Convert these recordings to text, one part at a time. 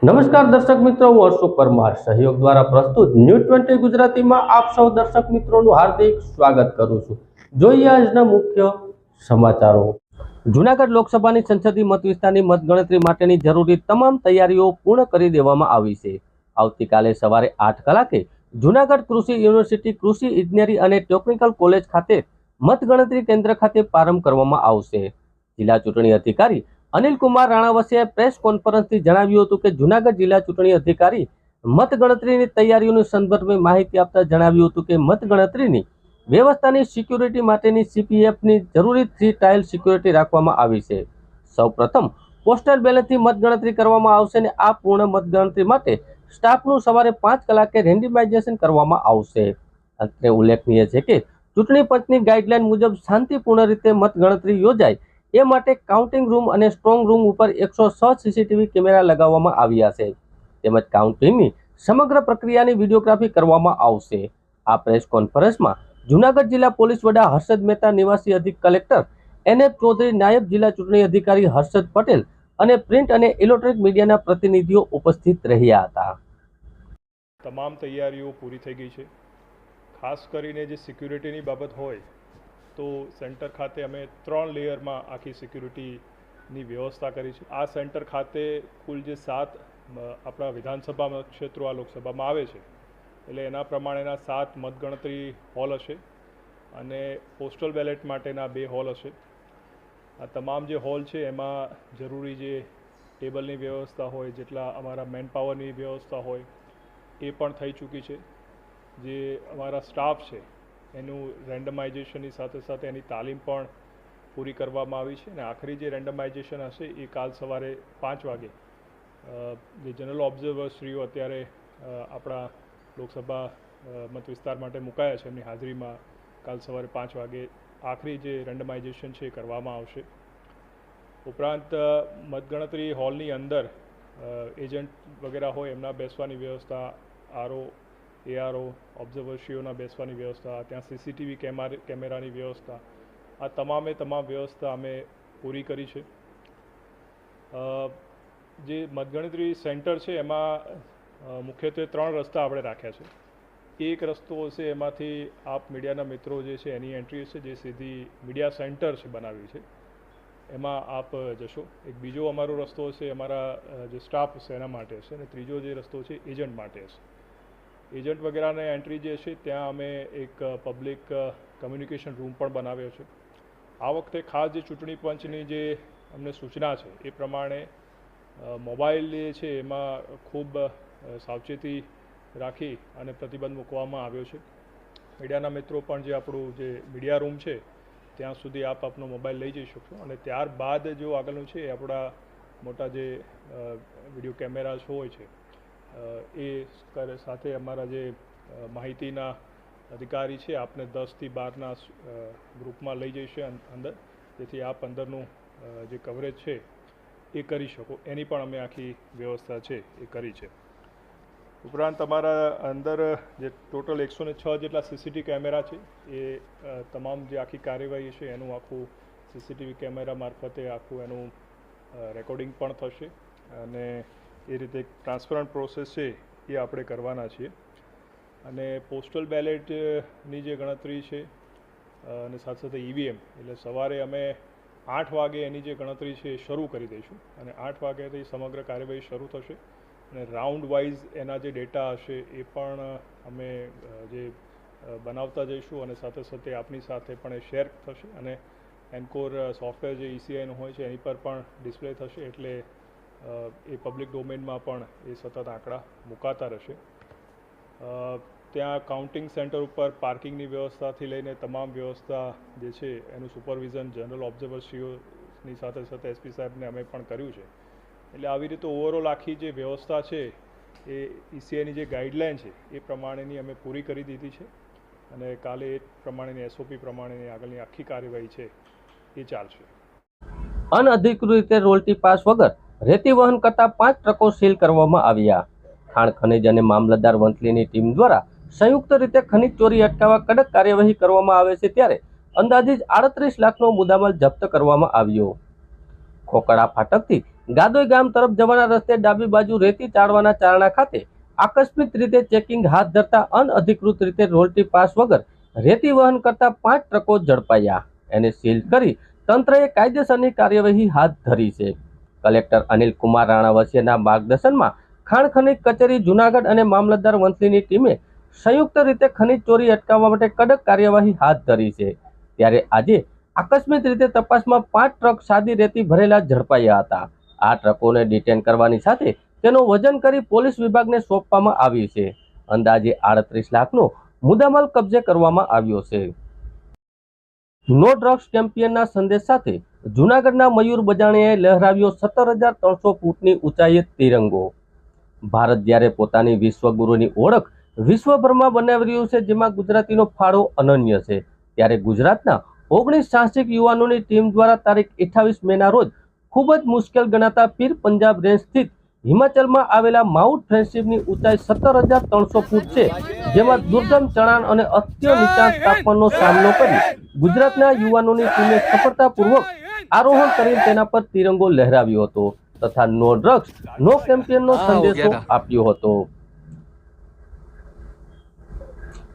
નમસ્કાર દર્શક મિત્રો, હું અશોક પરમાર સહયોગ દ્વારા પ્રસ્તુત ન્યૂઝ 20 ગુજરાતીમાં આપ સૌ દર્શક મિત્રોનું હાર્દિક સ્વાગત કરું છું। જોઈએ આજના મુખ્ય સમાચારો। જૂનાગઢ લોકસભાની સંસદીય મત વિસ્તારની મતગણતરી માટેની જરૂરી તમામ તૈયારીઓ પૂર્ણ કરી દેવામાં આવી છે। આવતીકાલે સવારે 8 કલાકે જૂનાગઢ કૃષિ યુનિવર્સિટી કૃષિ ઇજનેરી અને ટેકનિકલ કોલેજ ખાતે મતગણતરી કેન્દ્ર ખાતે પ્રારંભ કરવામાં આવશે। જિલ્લા ચૂંટણી અધિકારી અનિલ કુમાર રાણાવસિયાએ પ્રેસ કોન્ફરન્સથી જણાવ્યું હતું કે જૂનાગઢ જિલ્લા ચૂંટણી અધિકારી મતગણતરીની તૈયારીઓની સંદર્ભે માહિતી આપતા જણાવ્યું હતું કે મતગણતરીની વ્યવસ્થાની સિક્યુરિટી માટેની CPFની જરૂરી 3 ટાયલ સિક્યુરિટી રાખવામાં આવી છે। સૌપ્રથમ પોસ્ટલ બેલેટથી મતગણતરી કરવામાં આવશે અને આ પૂર્ણ મતગણતરી માટે સ્ટાફનું સવારે 5 કલાકે રેન્ડમાઇઝેશન કરવામાં આવશે। અત્રે ઉલ્લેખનીય છે કે ચૂંટણી પંચની ગાઈડલાઈન મુજબ શાંતિપૂર્ણ રીતે મતગણતરી યોજાય એ માટે કાઉન્ટિંગ રૂમ અને સ્ટ્રોંગ રૂમ ઉપર 106 CCTV કેમેરા લગાવવામાં આવ્યા છે, તેમજ કાઉન્ટિંગની સમગ્ર પ્રક્રિયાની વિડીયોગ્રાફી કરવામાં આવશે। આ પ્રેસ કોન્ફરન્સમાં જૂનાગઢ જિલ્લા પોલીસ વડા હર્ષદ મહેતા, નિવાસી અધિક કલેક્ટર NF ચૌધરી, નાયબ જિલ્લા ચૂંટણી અધિકારી હર્ષદ પટેલ અને પ્રિન્ટ અને ઇલેક્ટ્રોનિક મીડિયાના પ્રતિનિધિઓ ઉપસ્થિત રહ્યા હતા। તમામ તૈયારીઓ પૂરી થઈ ગઈ છે। ખાસ કરીને જે સિક્યુરિટીની બાબત હોય તો સેન્ટર ખાતે અમે 3 લેયરમાં આખી સિક્યુરિટીની વ્યવસ્થા કરી છે। આ સેન્ટર ખાતે કુલ જે 7 આપણા વિધાનસભા ક્ષેત્રો આ લોકસભામાં આવે છે, એટલે એના પ્રમાણેના 7 મતગણતરી હોલ હશે અને પોસ્ટલ બેલેટ માટેના 2 હોલ હશે। આ તમામ જે હોલ છે એમાં જરૂરી જે ટેબલની વ્યવસ્થા હોય, જેટલા અમારા મેનપાવરની વ્યવસ્થા હોય એ પણ થઈ ચૂકી છે। જે અમારા સ્ટાફ છે એનું રેન્ડમાઇઝેશનની સાથે સાથે એની તાલીમ પણ પૂરી કરવામાં આવી છે અને આખરી જે રેન્ડમાઇઝેશન હશે એ કાલ સવારે 5 વાગે જે જનરલ ઓબ્ઝર્વરશ્રીઓ અત્યારે આપણા લોકસભા મત વિસ્તાર માટે મુકાયા છે એમની હાજરીમાં કાલ સવારે 5 વાગે આખરી જે રેન્ડમાઇઝેશન છે એ કરવામાં આવશે। ઉપરાંત મતગણતરી હોલની અંદર એજન્ટ વગેરે હોય એમના બેસવાની વ્યવસ્થા, ARO ઓબ્ઝર્વરશ્રીઓના બેસવાની વ્યવસ્થા, ત્યાં CCTV કેમેરાની વ્યવસ્થા, આ તમામ વ્યવસ્થા અમે પૂરી કરી છે। જે મતગણતરી સેન્ટર છે એમાં મુખ્યત્વે 3 રસ્તા આપણે રાખ્યા છે। એક રસ્તો હશે એમાંથી આપ મીડિયાના મિત્રો જે છે એની એન્ટ્રી હશે, જે સીધી મીડિયા સેન્ટર છે બનાવ્યું છે એમાં આપ જશો। એક બીજો અમારો રસ્તો હશે અમારા જે સ્ટાફ હશે એના માટે હશે અને ત્રીજો જે રસ્તો છે એજન્ટ માટે હશે। એજન્ટ વગેરેને એન્ટ્રી જે છે ત્યાં અમે એક પબ્લિક કમ્યુનિકેશન રૂમ પણ બનાવ્યો છે। આ વખતે ખાસ જે ચૂંટણી પંચની જે અમને સૂચના છે એ પ્રમાણે મોબાઈલ જે છે એમાં ખૂબ સાવચેતી રાખી અને પ્રતિબંધ મૂકવામાં આવ્યો છે। મીડિયાના મિત્રો પણ જે આપણું જે મીડિયા રૂમ છે ત્યાં સુધી આપ આપનો મોબાઈલ લઈ જઈ શકશો અને ત્યારબાદ જો આગળનું છે આપણા મોટા જે વિડીયો કેમેરાસ હોય છે એ સાથે અમારા જે માહિતીના અધિકારી છે આપને 10 થી 12ના ગ્રુપમાં લઈ જઈશે અંદર, જેથી આપ અંદરનું જે કવરેજ છે એ કરી શકો એની પણ અમે આખી વ્યવસ્થા છે એ કરી છે। ઉપરાંત અમારા અંદર જે ટોટલ 106 જેટલા CCTV કેમેરા છે એ તમામ જે આખી કાર્યવાહી છે એનું આખું CCTV કેમેરા મારફતે આખું એનું રેકોર્ડિંગ પણ થશે અને એ રીતે ટ્રાન્સપરન્ટ પ્રોસેસ છે એ આપણે કરવાના છીએ। અને પોસ્ટલ બેલેટની જે ગણતરી છે અને સાથે સાથે EVM, એટલે સવારે અમે 8 વાગે એની જે ગણતરી છે એ શરૂ કરી દઈશું અને 8 વાગ્યાથી સમગ્ર કાર્યવાહી શરૂ થશે અને રાઉન્ડ વાઇઝ એના જે ડેટા હશે એ પણ અમે જે બનાવતા જઈશું અને સાથે સાથે આપની સાથે પણ એ શેર થશે અને એન્કોર સોફ્ટવેર જે ECIનું હોય છે એની પર પણ ડિસ્પ્લે થશે, એટલે એ પબ્લિક ડોમેનમાં પણ એ સતત આંકડા મુકાતા રહેશે। ત્યાં કાઉન્ટિંગ સેન્ટર ઉપર પાર્કિંગની વ્યવસ્થાથી લઈને તમામ વ્યવસ્થા જે છે એનું સુપરવિઝન જનરલ ઓબ્ઝર્વરશ્રીઓની સાથે સાથે SP સાહેબને અમે પણ કર્યું છે। એટલે આવી રીતે ઓવરઓલ આખી જે વ્યવસ્થા છે એ ECIની જે ગાઈડલાઇન છે એ પ્રમાણેની અમે પૂરી કરી દીધી છે અને કાલે એ પ્રમાણેની SOP પ્રમાણેની આગળની આખી કાર્યવાહી છે એ ચાલશે। અનઅધિકૃત રીતે રોયલ્ટી પાસ વગર રેતી વહન કરતા 5 ટ્રકો સીલ કરવામાં આવ્યા। ખાણ ખનીજ અને મામલતદાર વંથલીની ટીમ દ્વારા સંયુક્ત રીતે ખનીજ ચોરી અટકાવવા કડક કાર્યવાહી કરવામાં આવે છે, ત્યારે અંદાજિત 38 લાખનો મુદ્દામાલ જપ્ત કરવામાં આવ્યો। ખોકડા ફાટકથી ગાદોઈ ગામ તરફ જવાના રસ્તે ડાબી બાજુ રેતી ચાળવાના ચારણા ખાતે આકસ્મિક રીતે ચેકિંગ હાથ ધરતા અનઅધિકૃત રીતે રોયલ્ટી પાસ વગર રેતી વહન કરતા 5 ટ્રકો ઝડપાયા. એને સીલ કરી તંત્રએ કાયદેસરની કાર્યવાહી હાથ ધરી છે. કલેક્ટર અનિલ કુમાર રાણાવસિયાના માર્ગદર્શનમાં ખાણ ખનીજ કચેરી જૂનાગઢ અને મામલતદાર વંથલીની ટીમે સંયુક્ત રીતે ખનીજ ચોરી અટકાવવા માટે કડક કાર્યવાહી હાથ ધરી છે. ત્યારે આજે આકસ્મિક રીતે તપાસમાં 5 ટ્રક સાદી રેતી ભરેલા ઝડપાયા હતા. આ ટ્રકોને ડિટેન કરવાની સાથે તેનું વજન કરી પોલીસ વિભાગને સોંપવામાં આવી છે. અંદાજે 38 લાખનો મુદ્દામાલ કબજે કરવામાં આવ્યો છે. નો ડ્રગ્સ કેમ્પિયનના સંદેશ સાથે જૂનાગઢના મયુર બજાણીયાએ લહેરાવ્યો 17,300 ફૂટની ઊંચાઈએ તિરંગો. ભારત જ્યારે પોતાની વિશ્વગુરુની ઓળખ વિશ્વભરમાં બનાવી રહ્યું છે, જેમાં ગુજરાતીનો ફાળો અનન્ય છે, ત્યારે ગુજરાતના 19 સાહસિક યુવાનોની ટીમ દ્વારા તારીખ 28 મેના રોજ ખૂબ જ મુશ્કેલ ગણાતા પીર પંજાબ રેન્જ સ્થિત હિમાચલમાં આવેલા માઉન્ટ ફ્રેન્ડશીપની ઊંચાઈ 17,300 ફૂટ છે, જેમાં દુર્ગમ ચઢાણ અને અત્ય નીચાણ તાપમાનનો સામનો કરી ગુજરાતના યુવાનોની ટીમે સફળતાપૂર્વક આરોહણ કરી તેના પર તિરંગો લહેરાવ્યો હતો તથા નો ડ્રગ્સ નો કેમ્પિયનનો સંદેશો આપ્યો હતો.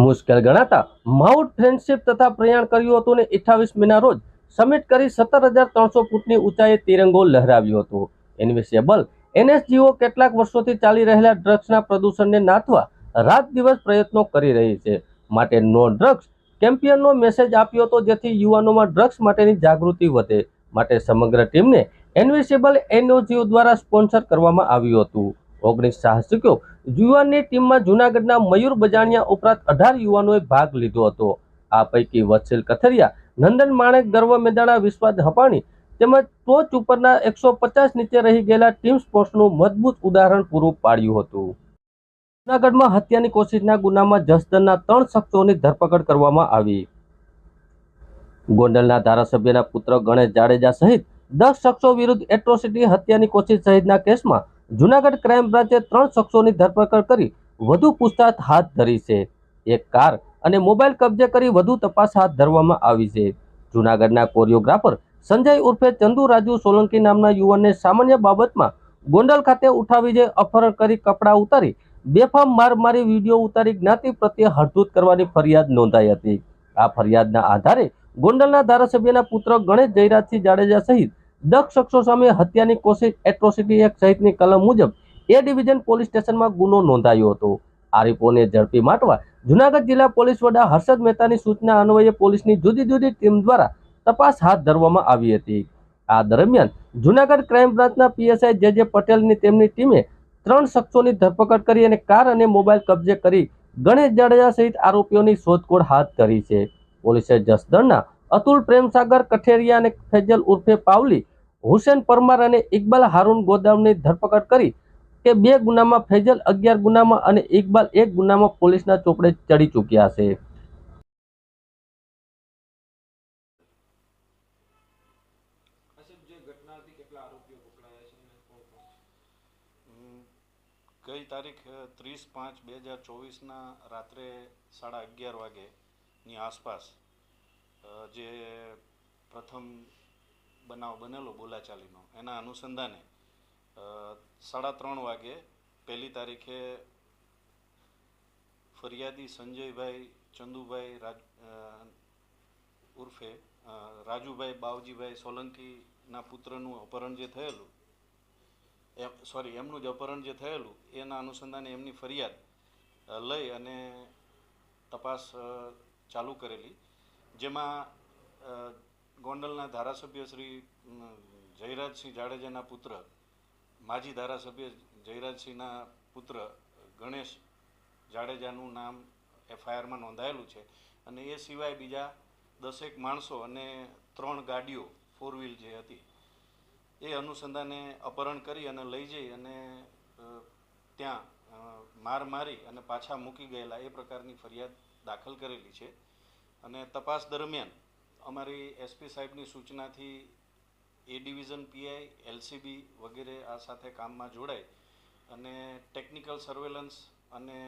મુશ્કેલ ગણાતા માઉન્ટ ફ્રેન્ડશીપ તથા પ્રયાણ કર્યું હતું અને 28 મેના રોજ સમિટ કરી 17,300 ફૂટની ઊંચાઈએ તિરંગો લહેરાવ્યો હતો. ઇન્વિઝિબલ એનએસજીઓ કેટલાક વર્ષોથી ચાલી રહેલા ડ્રગ્સના પ્રદૂષણને નાથવા રાત દિવસ પ્રયત્નો કરી રહી છે, માટે નો ડ્રગ્સ કેમ્પિયનનો મેસેજ આપ્યો હતો, જેથી યુવાનોમાં ડ્રગ્સ માટેની જાગૃતિ વધે. માટે સમગ્ર ટીમને ઇન્વિઝિબલ એનઓજીઓ દ્વારા સ્પોન્સર કરવામાં આવ્યું હતું. 19 સાહસિકો યુવાનની ટીમમાં જૂનાગઢના મયુર બજાણિયા ઉપરાંત 18 યુવાનોએ ભાગ લીધો હતો. આ પૈકી વત્સિલ કથરિયા, નંદન માણેક, ગર્વ મેદાણા, વિશ્વાસ હપાણી તેમજ ટોચ ઉપરના 150 નીચે રહી ગયેલા ટીમ સ્પોર્ટ્સનું મજબૂત ઉદાહરણ પૂરું પાડ્યું હતું. જૂનાગઢમાં હત્યાની કોશિશના ગુનામાં જસદણના 3 શખ્સોની ધરપકડ કરવામાં આવી. ગોંડલના ધારાસભ્યના પુત્ર ગણેશ જાડેજા સહિત 10 શખ્સો વિરુદ્ધ એટ્રોસિટી, હત્યાની કોશિશ સહિતના કેસમાં જૂનાગઢ ક્રાઇમ બ્રાન્ચે 3 શખ્સોની ધરપકડ કરી વધુ પૂછતાછ હાથ ધરી છે. એક કાર અને મોબાઈલ કબજે કરી વધુ તપાસ હાથ ધરવામાં આવી છે. જૂનાગઢના કોરિયોગ્રાફર સંજય ઉર્ફે ચંદુ રાજુ સોલંકી નામના યુવાનને સામાન્ય બાબતમાં ગોંડલ ખાતે ઉઠાવી જઈ અપહરણ કરી કપડાં ઉતારી બેફામ માર મારી વિડીયો ઉતારી જ્ઞાતિ પ્રત્યે હડધૂત કરવાની ફરિયાદ નોંધાઈ હતી. આ ફરિયાદના આધારે ગોંડલના ધારાસભ્યના પુત્ર ગણેશ જયરાજસિંહ જાડેજા સહિત 10 શખ્સો સામે હત્યાની કોશિશ, એટ્રોસિટી એક્ટ સહિતની કલમ મુજબ એ ડિવિઝન પોલીસ સ્ટેશનમાં ગુનો નોંધાયો હતો. આરોપીઓને ઝડપી પાડવા જૂનાગઢ જિલ્લા પોલીસ વડા હર્ષદ મહેતાની સૂચના અન્વયે પોલીસની જુદી જુદી ટીમ દ્વારા તપાસ હાથ ધરવામાં આવી હતી. આ દરમિયાન જૂનાગઢ ક્રાઇમ બ્રાન્ચના પીએસઆઈ જે પટેલની તેમની ટીમે 3 શખ્સોની ધરપકડ કરી અને કાર અને મોબાઈલ કબજે કરી ગણેશ જાડેજા સહિત આરોપીઓની શોધખોળ હાથ ધરી છે. પોલીસે જસદણના અતુલ પ્રેમસાગર કઠેરિયા અને ફેજલ ઉર્ફે પાવલી, હુસેન પરમાર અને ઇકબાલ હારૂન ગોદામની ધરપકડ કરી કે 2 ગુનામાં, ફેજલ 11 ગુનામાં અને ઇકબાલ 1 ગુનામાં પોલીસના ચોપડે ચડી ચૂક્યા છે. ગઈ તારીખ 30/5/2024ના રાત્રે 11:30 વાગ્યેની આસપાસ જે પ્રથમ બનાવ બનેલો બોલાચાલીનો, એના અનુસંધાને 3:30 વાગે પહેલી તારીખે ફરિયાદી સંજયભાઈ ચંદુભાઈ ઉર્ફે રાજુભાઈ બાવજીભાઈ સોલંકીના પુત્રનું અપહરણ જે થયેલું, એમનું જ અપહરણ જે થયેલું, એના અનુસંધાને એમની ફરિયાદ લઈ અને તપાસ ચાલુ કરેલી, જેમાં ગોંડલના ધારાસભ્ય શ્રી જયરાજસિંહ જાડેજાના પુત્ર, માજી ધારાસભ્ય જયરાજસિંહના પુત્ર ગણેશ જાડેજાનું નામ એફઆઈઆરમાં નોંધાયેલું છે. અને એ સિવાય બીજા 10 માણસો અને 3 ગાડીઓ 4 વ્હીલ જે હતી એ અનુસંધાને અપહરણ કરી અને લઈ જઈ અને ત્યાં માર મારી અને પાછા મૂકી ગયેલા એ પ્રકારની ફરિયાદ દાખલ કરેલી છે. અને તપાસ દરમિયાન અમારી એસપી સાહેબની સૂચનાથી એ ડિવિઝન પીઆઈ, એલસીબી વગેરે આ સાથે કામમાં જોડાય અને ટેકનિકલ સર્વેલન્સ અને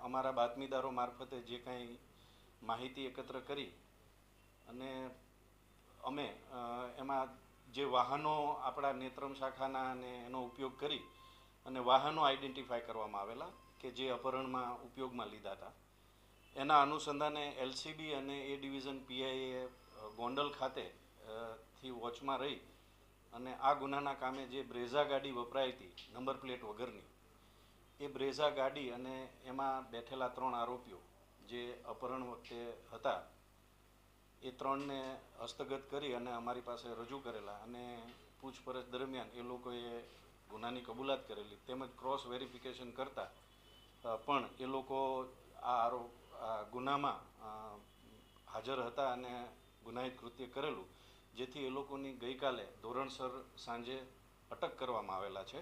અમારા બાતમીદારો મારફતે જે કાંઈ માહિતી એકત્ર કરી અને અમે એમાં જે વાહનો આપણા નેત્રમ શાખાના અને એનો ઉપયોગ કરી અને વાહનો આઈડેન્ટિફાય કરવામાં આવેલા કે જે અપહરણમાં ઉપયોગમાં લીધા હતા. એના અનુસંધાને એલસીબી અને એ ડિવિઝન પીઆઈએ ગોંડલ ખાતે થી વોચમાં રહી અને આ ગુનાના કામે જે બ્રેઝા ગાડી વપરાઈ હતી નંબર પ્લેટ વગરની, એ બ્રેઝા ગાડી અને એમાં બેઠેલા 3 આરોપીઓ જે અપહરણ વખતે હતા એ 3ને હસ્તગત કરી અને અમારી પાસે રજૂ કરેલા અને પૂછપરછ દરમિયાન એ લોકોએ ગુનાની કબૂલાત કરેલી તેમજ ક્રોસ વેરિફિકેશન કરતા પણ એ લોકો આ ગુનામાં હાજર હતા અને ગુનાહિત કૃત્ય કરેલું, જેથી એ લોકોની ગઈકાલે ધોરણસર સાંજે અટક કરવામાં આવેલા છે.